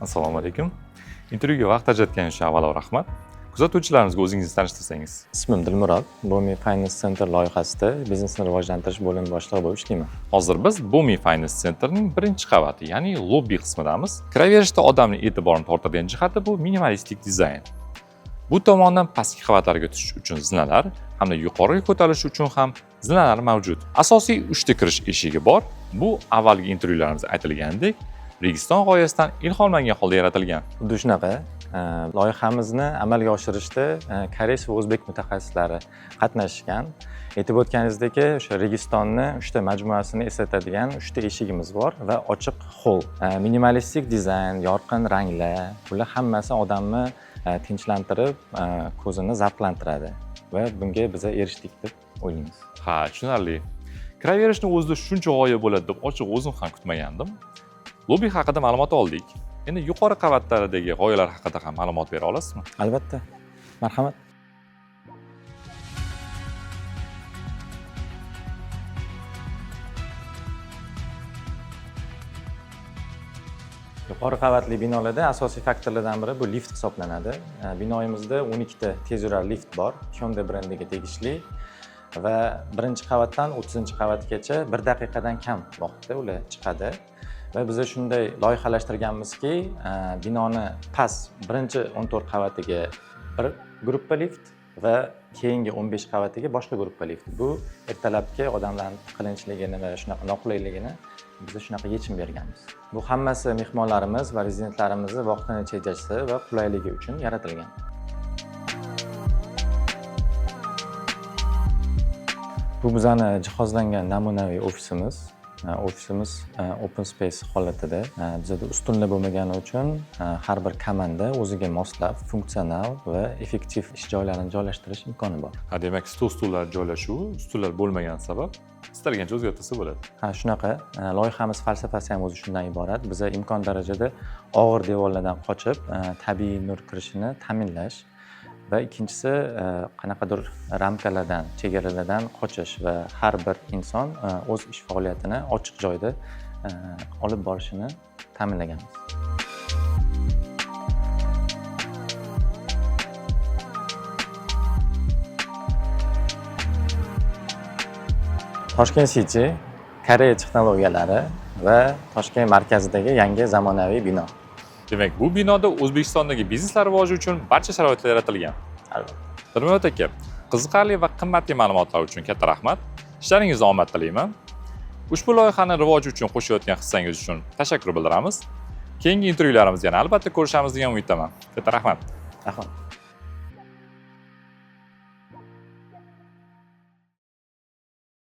Assalomu alaykum. Intervyuga vaqt ajratganingiz uchun avvalo rahmat. Kuzatuvchilarimizga o'zingizni tanishtirsangiz. Ismim Dilmurod. Bomi Finance Center loyihasida biznesni rivojlantirish bo'limi boshlig'i bo'lib ishlayman. Hozir biz Bomi Finance Centerning birinchi qavati, ya'ni lobby qismidamiz. Kiraverishda odamning e'tiborini tortadigan jihati bu minimalistik dizayn. Bu tomondan pastki qavatlarga tushish uchun zinalar hamda yuqoriga ko'tarilish uchun ham zinalar mavjud. Asosiy 3 ta kirish eshigi bor. Bu avvalgi intervyularimizda aytilganidek, Registon g'oyasidan ilhomlangan holda yaratilgan. Xuddi shunaqa loyihamizni amalga oshirishda koreys va o'zbek mutaxassislari qatnashgan. Aytib o'tganingizdek, o'sha Registonni 3 ta majmuasini eslatadigan 3 ta eshigimiz bor va ochiq xoll. Minimalistik dizayn, yorqin ranglar, bular hammasi odamni tinchlantirib, ko'zini zavqlantiradi va bunga biz erishdik deb o'ylaymiz. Ha, tushunarli. Kiraverishni o'zida shuncha g'oya bo'ladi deb ochiq o'zim ham kutmagandim. Lobby haqida ma'lumot oldik. Endi yuqori qavatlardagi g'oyalar haqida ham ma'lumot bera olasizmi? Albatta. Marhamat. Yuqori qavatli binolarda asosiy faktorlardan biri bu lift hisoblanadi. Binoyimizda 12 ta tezyurar lift bor, Hyundai brendiga tegishli va birinchi qavatdan 30-qavatgacha 1 daqiqadan kam vaqtda ular chiqadi. Va biz shunday loyihalashtirganmizki, binoni past birinchi 14 qavatiga bir gruppa lift va keyingi 15 qavatiga boshqa gruppa lift. Bu ertalabki odamlarning qilinchligini va shunaqa noqulayligini biz shunaqa yechim berganmiz. Bu hammasi mehmonlarimiz va rezidentlarimizni vaqtini tejashi va qulayligi uchun yaratilgan. Bu bizning jihozlangan namunaviy ofisimiz. Ofisimiz open space holatida. Bizda ustunlar bo'lmagani uchun har bir komanda o'ziga moslab, funksional va effektiv ish joylarini joylashtirish imkoni bor. Ha, demak, stullar joylashuvi, stullar bo'lmagan sabab istalgancha o'zgartirsa bo'ladi. Ha, shunaqa. Loyihamiz falsafasi ham o'zi shundan iborat. Biz imkon darajada og'ir devorlardan qochib, tabiiy nur kirishini ta'minlash va ikkinchisi qanaqadir ramkalardan, chegaralardan qochish va har bir inson o'z ish faoliyatini ochiq joyda olib borishini ta'minlaganmiz. Toshkent City Koreya texnologiyalari va Toshkent markazidagi yangi zamonaviy bino. Demak, bu binoda O'zbekistondagi bizneslar rivoji uchun barcha sharoitlar yaratilgan. Albatta. Dilmurod aka, qiziqarli va qimmatli ma'lumotlar uchun katta rahmat. Ishlaringizda omad tilayman. Ushbu loyihani rivoji uchun qo'shayotgan hissangiz uchun tashakkur bildiramiz. Keyingi intervyularimizda yana albatta ko'rishamiz degan umiddaman. Katta rahmat. Rahmat.